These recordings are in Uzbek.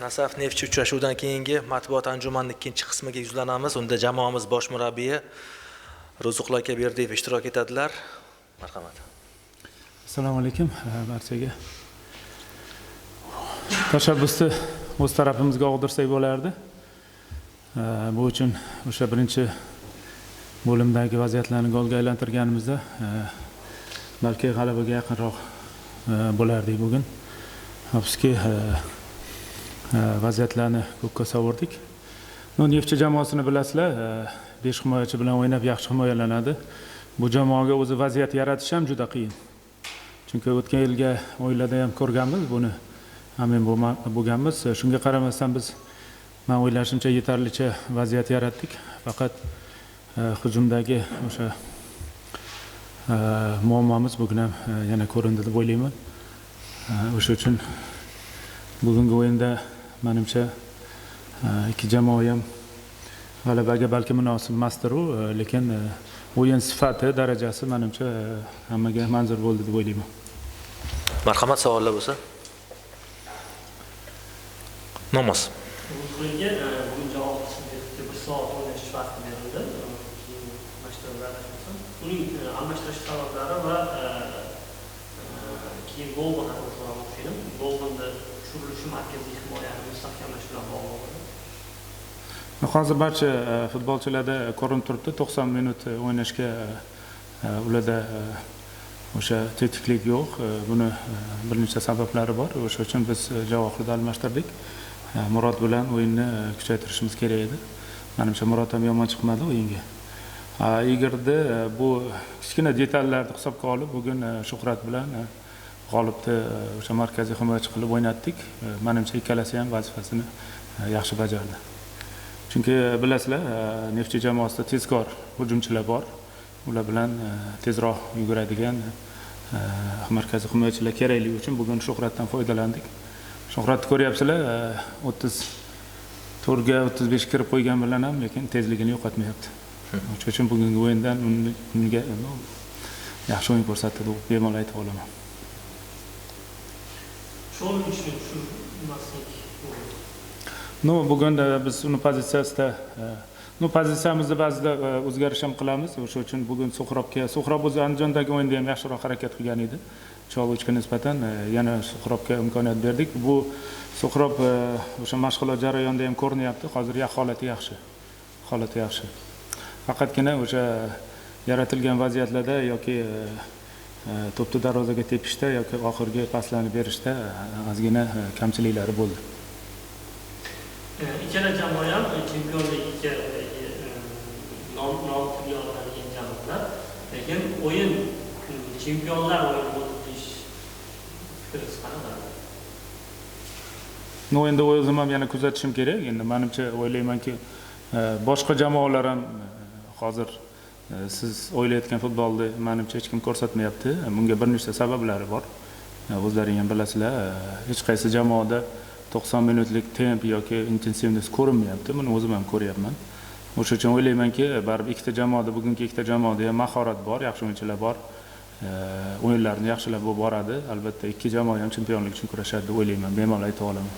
Nasaf Neftchi uchrashuvidan keyingi matbuot anjumanining ikkinchi qismiga yuzlanamiz. Unda jamoamiz bosh murabbiyi Ro'ziqul aka Berdiyev ishtirok etadilar. Marhamat. Assalomu alaykum barchaga. Tashabbusni o'z tarafimizga og'dirsak bo'lardi. Bu uchun o'sha birinchi bo'limdagi vaziyatlarni golga aylantirganimizda balki g'alabaga yaqinroq bo'lardik bugun. Afsuski vaziyatlarni ko'kka sovurdik. Neftchi jamoasini bilasizlar, 5 himoyachi bilan o'ynab yaxshi himoyalanadi. Bu jamoaga o'zi vaziyat yaratish ham juda qiyin. Chunki o'tgan yilga o'yinlarda ham ko'rganmiz buni. Amin bo'lganmiz. Shunga qaramasdan biz men o'ylashimcha yetarlicha vaziyat yaratdik. Faqat hujumdagi o'sha muammomiz bugun ham yana ko'rindi deb o'ylayman. O'sha uchun bugungi o'yinda menimcha ikki jamoa ham g'alabaga balki munosib emasdir, lekin o'yin sifati, darajasi menimcha hammaga manzur bo'ldi deb o'ylayman. Marhamat, savollar bo'lsa. Namoz. Bugunga bugun javob bir soat o'ynash vaqti berildi. Uning almashtirish sabablari va keyin gol haqida so'ramoqchi edim. Golda tushirilishi markaziy himoyani mustahkamlash bilan bog'liq. Hozir barcha futbolchilarda ko'rinib turibdi, 90 minut o'ynashga ularda o'sha tetiklik yo'q. Buni bir necha sabablari bor. O'sha uchun biz Javohirni almashtirdik. Murod bilan o'yinni kuchaytirishimiz kerak edi. Menimcha Murod ham yomon chiqmadi o'yinga. Igorda bu kichkina detallarni hisobga olib, bugun Shuhrat bilan g'olibni o'sha markaziy himoyachi qilib o'ynatdik. Menimcha ikkalasi ham vazifasini yaxshi bajardi. Chunki bilasizlar, Neftchi jamoasida tezkor hujumchilar bor. Ular bilan tezroq yuguradigan markaziy himoyachilar kerakligi uchun bugun Shuhratdan foydalandik. Shuhratni ko'ryapsizlar, 34 ga 35 kirib qo'ygan bilan ham, lekin tezligini yo'qotmayapti. Shuning uchun bugungi o'yindan unga yaxshi o'yin ko'rsatdi deb bemalol aytib olaman. Bugun biz uni pozitsiyamizda ba'zida o'zgarish ham qilamiz. O'sha uchun bugun Suhrobga o'zi Andijondagi o'yinda ham yaxshiroq harakat qilgan edi. Cholg'uchga nisbatan yana Suhrobga imkoniyat berdik. Bu Suhrob o'sha mashg'ulot jarayonida ham ko'rinyapti. Hozir holati yaxshi. Faqatgina o'sha yaratilgan vaziyatlarda yoki to'pni darvozaga tepishda yoki oxirgi paslarni berishda ozgina kamchiliklari bo'ldi. Ikkala jamoa ham chempionlikka nom tiyoladigan jamoalar, lekin o'yin chempionlar o'yini bo'ldi deyish fikringiz qanaqa? O'yinda o'zim ham yana kuzatishim kerak. Endi menimcha o'ylaymanki, boshqa jamoalar ham hozir siz o'ylayotgan futbolni menimcha hech kim ko'rsatmayapti. Bunga bir nechta sabablari bor. O'zlaring ham bilasizlar, hech qaysi jamoada 90 minutlik temp yoki intensivность ko'rinmayapti. Buni o'zim ham ko'ryapman. O'sha uchun o'ylaymanki, baribir ikkita jamoada, bugungi ikkita jamoada ham mahorat bor, yaxshi o'yinchilar bor. O'yinlarni yaxshilab bo'lib boradi. Albatta ikki jamoa ham chempionlik uchun kurashadi deb o'ylayman. Bemalol ayta olaman.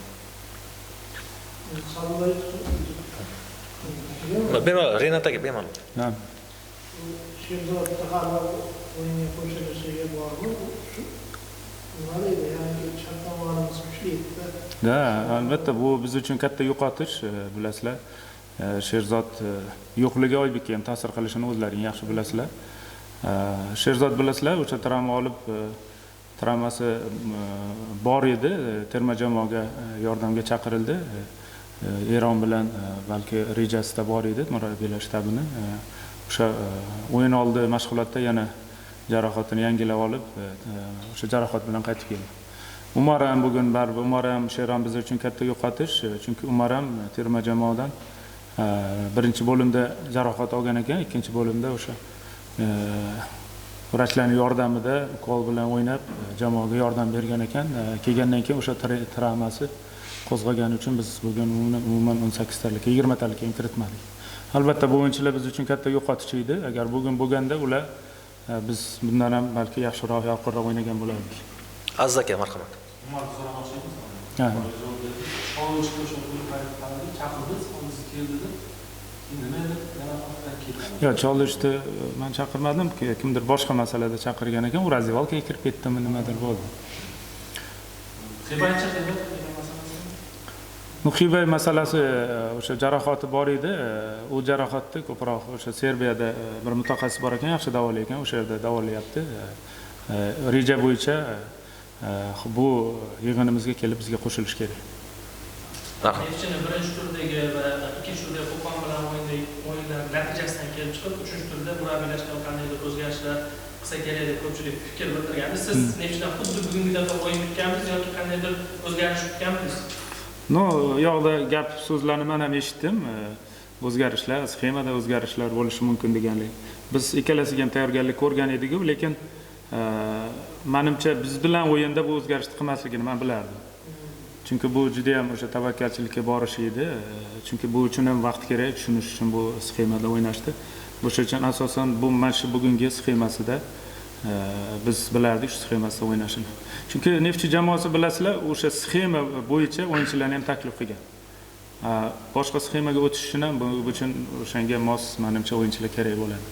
Bemalol, Renat aka bemalol. Ha. Sherzod Taharov o'yinga qo'shilishi bormi? Da, albatta bu biz uchun katta yo'qotish, bilasizlar. Sherzod yo'qligi Oybekka ham ta'sir qilishini o'zlaring yaxshi bilasizlar. Sherzod bilasizlar, o'sha travma olib, travmasi bor edi, terma jamoaga yordamga chaqirildi. Eron bilan balki rejasida bor edi murabbiylar shtabini. O'sha o'yin oldi mashg'ulotda yana jarohatini yangilab olib, o'sha jarohat bilan qaytib keldi. Umar ham bugun baribir Umar ham Sheron biz uchun katta yo'qotish, chunki Umar ham terma jamoadan birinchi bo'limda jarohat olgan ekan, ikkinchi bo'limda o'sha vrachlarning yordamida qo'l bilan o'ynab jamoaga yordam bergan ekan. Kelgandan keyin o'sha travmasi qo'zg'agani uchun biz bugun umuman 18 talikka, 20 talikka kiritmadik. Albatta bu o'yinchilar biz uchun katta yo'qotish edi. Agar bugun bo'lganda ular biz bundan ham balki yaxshiroq, yorqinroq o'ynagan bo'lardik. Aziz aka, marhamat. Umar so'ramoqchi edim. Ha. Cholishga o'sha paytda chaqirdik, o'zi keldi. Nima edi? Yo'q, Cholishni men chaqirmadim, kimdir boshqa masalada chaqirgan ekan, u raziyalkaga kirib ketdimi, nimadir bo'ldi. Xibaycha masalasi. Xibay masalasi o'sha jarohati bor edi. U jarohatni ko'proq o'sha Serbiyada bir mutaxassis bor ekan, yaxshi davolaykan, o'sha yerda davolayapti. Reja bo'yicha bu yig'inimizga kelib bizga qo'shilish kerak. Nefchini birinchi turdagi va ikkinchi turdagi Qo'qon bilan o'yinlar natijasidan kelib chiqib, uchinchi turda murabbiylashgan qandaydir o'zgarishlar qilsa kerak deb ko'pchilik fikr bildirgandi. Siz Nefchidan xuddi bugungi daf'a o'yin kutganmisiz yoki qandaydir o'zgarish kutganmisiz? No, yo'qda gap so'zlarni men ham eshitdim. O'zgarishlar, sxemada o'zgarishlar bo'lishi mumkin deganlik. Biz ikkalasiga ham tayyorgarlik ko'rgan edik-ku, lekin menimcha biz bilan o'yinda bu o'zgarishni qilmasligini men bilardim. Chunki bu juda ham o'sha tavakkalchilikka borish edi. Chunki bu uchun ham vaqt kerak, tushunish uchun bu sxemada o'ynashdi. O'sha uchun asosan bu mana shu bugungi sxemasida biz bilardik shu sxemasida o'ynashini. Chunki Neftchi jamoasi bilasizlar, o'sha sxema bo'yicha o'yinchilarni ham taklif qilgan. Boshqa sxemaga o'tish uchun ham bu uchun o'shanga mos menimcha o'yinchilar kerak bo'ladi.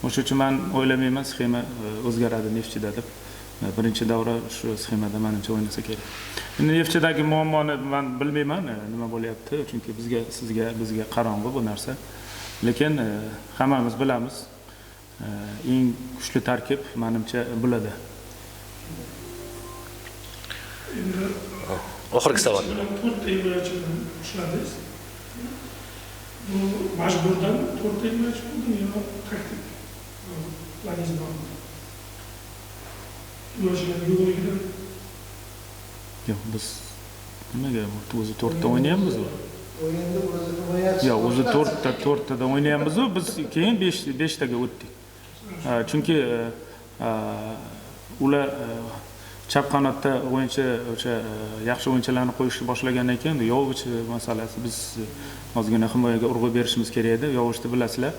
O'sha uchun men o'ylamayman sxema o'zgaradi Neftchida deb. Birinchi davra shu sxemada menimcha o'ynasa kerak. Endi Neftchidagi muammoni men bilmayman, nima bo'lyapti, chunki bizga qorong'u bu narsa. Lekin hammamiz bilamiz, eng kuchli tarkib menimcha bo'ladi. Oxirgi savol. 4 himoyachidan ushladingiz. Bu majburdan 4 himoyachi bo'ldimi yo taktik? Planingiz bormi? Yo'lchilar yo'qligidan. Yo'q, biz nimaga o'zi 4 ta o'ynayapmiz? O'yinda o'zi himoyachi. Yo'q, o'zi 4 tada o'ynayapmiz, biz keyin 5 taga o'tdik. Chunki ular chap qanotda o'yinchi o'sha yaxshi o'yinchilarni qo'yishni boshlagandan keyin Yovich masalasi biz ozgina himoyaga urg'u berishimiz kerak edi. Yovichni bilasizlar,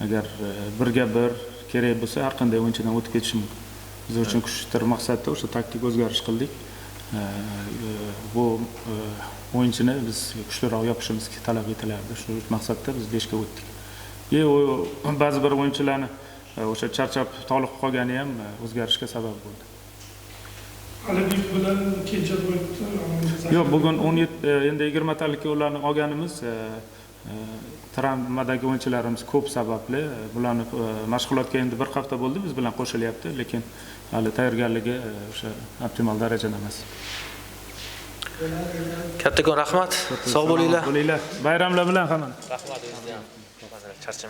agar birga bir kerak bo'lsa har qanday o'yinchidan o'tib ketishi mumkin. Biz uchun kuchli maqsadda o'sha taktik o'zgarish qildik. Bu o'yinchini biz kuchliroq yopishimiz talab etilardi. Shu maqsadda biz 5 ga o'tdik. Ba'zi bir o'yinchilarni o'sha charchab toliq qolgani ham o'zgarishga sabab bo'ldi. Alibek bilan kenja bo'yibdi. Yo'q, bugun 17 endi 20 talikka ularni olganimiz travmadagi o'yinchilarimiz ko'p sababli. Bularni mashg'ulotga endi bir hafta bo'ldi biz bilan qo'shilyapti, lekin hali tayyorgarligi o'sha optimal darajada emas. Kattakon rahmat. Sog' bo'linglar. Bayramlar bilan hammani. Rahmat o'zingizga ham. Charchamaysiz.